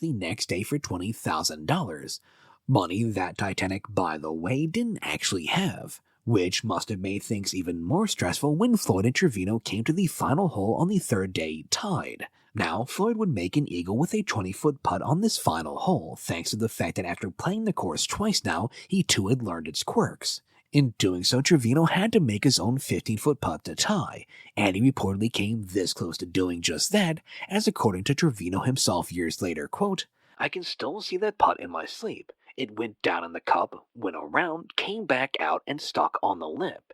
the next day for $20,000. Money that Titanic, by the way, didn't actually have, which must have made things even more stressful when Floyd and Trevino came to the final hole on the third day tied. Now, Floyd would make an eagle with a 20-foot putt on this final hole, thanks to the fact that after playing the course twice now, he too had learned its quirks. In doing so, Trevino had to make his own 15-foot putt to tie, and he reportedly came this close to doing just that, as according to Trevino himself years later, quote, "I can still see that putt in my sleep. It went down in the cup, went around, came back out, and stuck on the lip."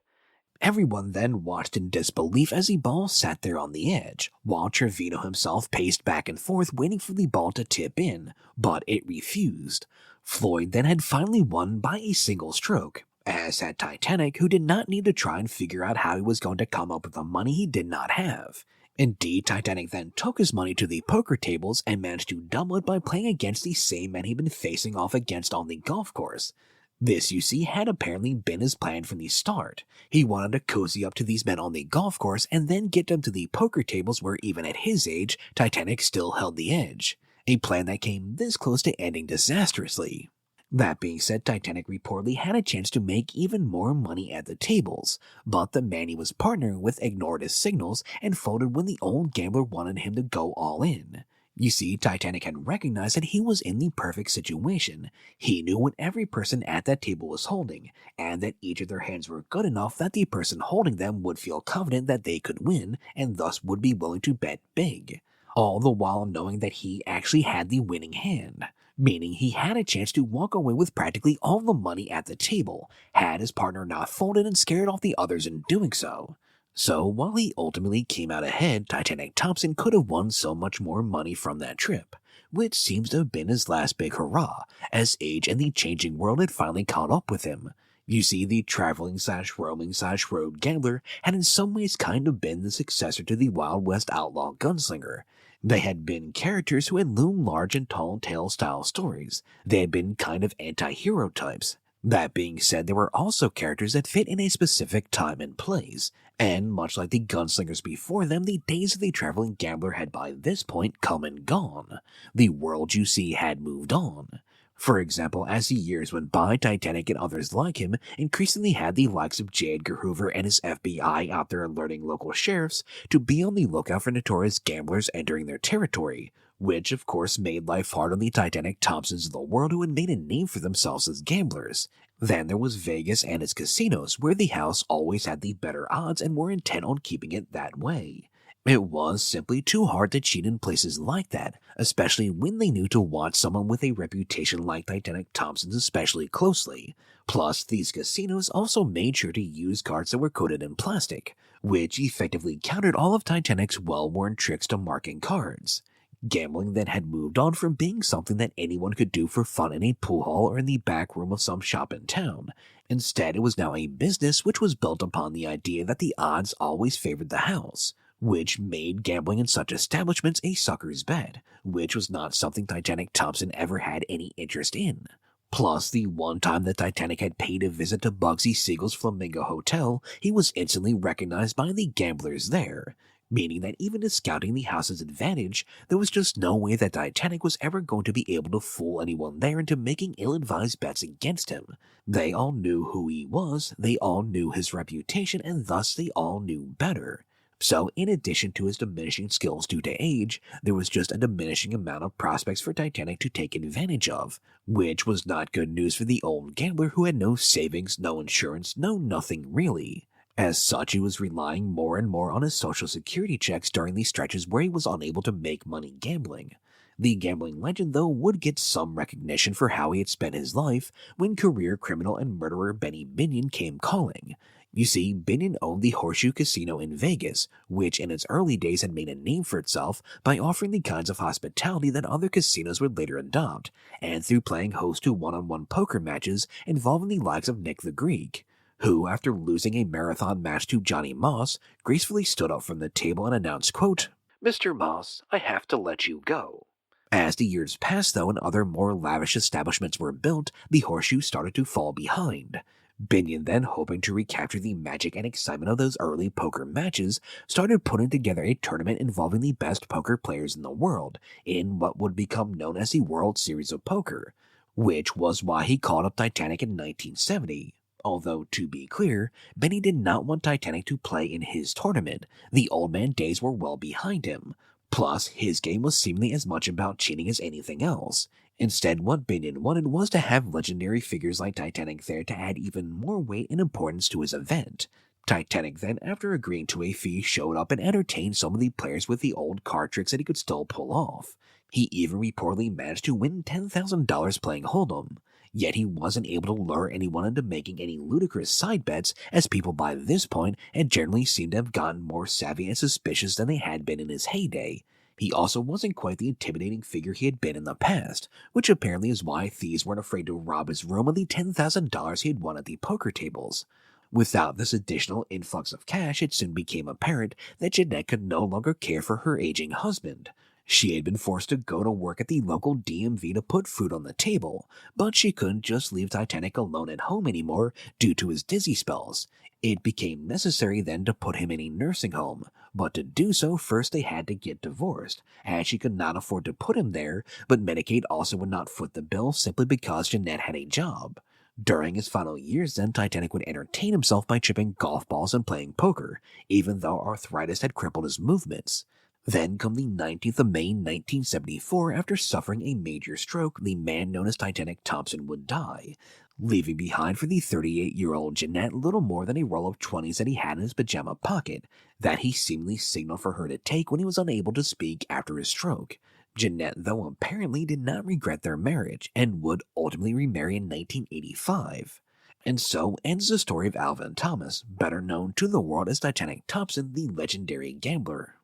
Everyone then watched in disbelief as the ball sat there on the edge, while Trevino himself paced back and forth waiting for the ball to tip in, but it refused. Floyd then had finally won by a single stroke, as had Titanic, who did not need to try and figure out how he was going to come up with the money he did not have. Indeed, Titanic then took his money to the poker tables and managed to double it by playing against the same men he'd been facing off against on the golf course. This, you see, had apparently been his plan from the start. He wanted to cozy up to these men on the golf course and then get them to the poker tables where, even at his age, Titanic still held the edge. A plan that came this close to ending disastrously. That being said, Titanic reportedly had a chance to make even more money at the tables, but the man he was partnering with ignored his signals and folded when the old gambler wanted him to go all in. You see, Titanic had recognized that he was in the perfect situation. He knew what every person at that table was holding, and that each of their hands were good enough that the person holding them would feel confident that they could win, and thus would be willing to bet big. All the while knowing that he actually had the winning hand, meaning he had a chance to walk away with practically all the money at the table, had his partner not folded and scared off the others in doing so. So, while he ultimately came out ahead, Titanic Thompson could have won so much more money from that trip, which seems to have been his last big hurrah, as age and the changing world had finally caught up with him. You see, the traveling/roaming/road gambler had in some ways kind of been the successor to the Wild West outlaw gunslinger. They had been characters who had loomed large in tall tale-style stories. They had been kind of anti-hero types. That being said, there were also characters that fit in a specific time and place, and much like the gunslingers before them, the days of the traveling gambler had by this point come and gone. The world, you see, had moved on. For example, as the years went by, Titanic and others like him increasingly had the likes of J. Edgar Hoover and his FBI out there alerting local sheriffs to be on the lookout for notorious gamblers entering their territory, which of course made life hard on the Titanic Thompsons of the world who had made a name for themselves as gamblers. Then there was Vegas and its casinos, where the house always had the better odds and were intent on keeping it that way. It was simply too hard to cheat in places like that, especially when they knew to watch someone with a reputation like Titanic Thompson's especially closely. Plus, these casinos also made sure to use cards that were coated in plastic, which effectively countered all of Titanic's well-worn tricks to marking cards. Gambling then had moved on from being something that anyone could do for fun in a pool hall or in the back room of some shop in town. Instead, it was now a business which was built upon the idea that the odds always favored the house, which made gambling in such establishments a sucker's bet, which was not something Titanic Thompson ever had any interest in. Plus, the one time that Titanic had paid a visit to Bugsy Siegel's Flamingo Hotel, he was instantly recognized by the gamblers there, meaning that even to scouting the house's advantage, there was just no way that Titanic was ever going to be able to fool anyone there into making ill-advised bets against him. They all knew who he was, they all knew his reputation, and thus they all knew better. So, in addition to his diminishing skills due to age, there was just a diminishing amount of prospects for Titanic to take advantage of, which was not good news for the old gambler who had no savings, no insurance, no nothing really. As such, he was relying more and more on his social security checks during the stretches where he was unable to make money gambling. The gambling legend, though, would get some recognition for how he had spent his life when career criminal and murderer Benny Binion came calling. You see, Binion owned the Horseshoe Casino in Vegas, which in its early days had made a name for itself by offering the kinds of hospitality that other casinos would later adopt, and through playing host to one-on-one poker matches involving the likes of Nick the Greek, who, after losing a marathon match to Johnny Moss, gracefully stood up from the table and announced, quote, "Mr. Moss, I have to let you go." As the years passed, though, and other more lavish establishments were built, the Horseshoe started to fall behind. Binion then, hoping to recapture the magic and excitement of those early poker matches, started putting together a tournament involving the best poker players in the world in what would become known as the World Series of Poker, which was why he called up Titanic in 1970. Although, to be clear, Benny did not want Titanic to play in his tournament. The old man days were well behind him. Plus, his game was seemingly as much about cheating as anything else. Instead, what Binion wanted was to have legendary figures like Titanic there to add even more weight and importance to his event. Titanic then, after agreeing to a fee, showed up and entertained some of the players with the old card tricks that he could still pull off. He even reportedly managed to win $10,000 playing Hold'em. Yet he wasn't able to lure anyone into making any ludicrous side bets, as people by this point had generally seemed to have gotten more savvy and suspicious than they had been in his heyday. He also wasn't quite the intimidating figure he had been in the past, which apparently is why thieves weren't afraid to rob his room of the $10,000 he had won at the poker tables. Without this additional influx of cash, it soon became apparent that Jeanette could no longer care for her aging husband. She had been forced to go to work at the local DMV to put food on the table, but she couldn't just leave Titanic alone at home anymore due to his dizzy spells. It became necessary then to put him in a nursing home, but to do so first they had to get divorced, as she could not afford to put him there, but Medicaid also would not foot the bill simply because Jeanette had a job. During his final years then, Titanic would entertain himself by chipping golf balls and playing poker, even though arthritis had crippled his movements. Then come the 19th of May 1974, after suffering a major stroke, the man known as Titanic Thompson would die, leaving behind for the 38-year-old Jeanette little more than a roll of 20s that he had in his pajama pocket, that he seemingly signaled for her to take when he was unable to speak after his stroke. Jeanette, though, apparently did not regret their marriage, and would ultimately remarry in 1985. And so ends the story of Alvin Thomas, better known to the world as Titanic Thompson, the legendary gambler.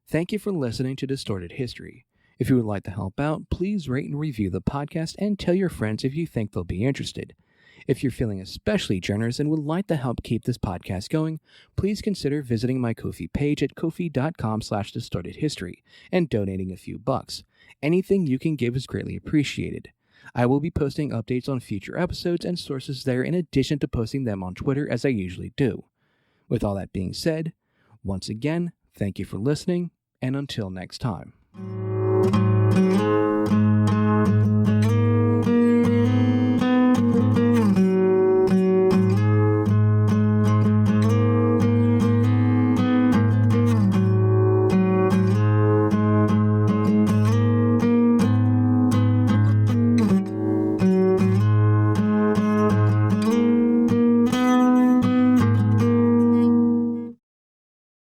Thank you for listening to Distorted History. If you would like to help out, please rate and review the podcast and tell your friends if you think they'll be interested. If you're feeling especially generous and would like to help keep this podcast going, please consider visiting my Ko-fi page at ko-fi.com/distortedhistory and donating a few bucks. Anything you can give is greatly appreciated. I will be posting updates on future episodes and sources there in addition to posting them on Twitter as I usually do. With all that being said, once again, thank you for listening, and until next time.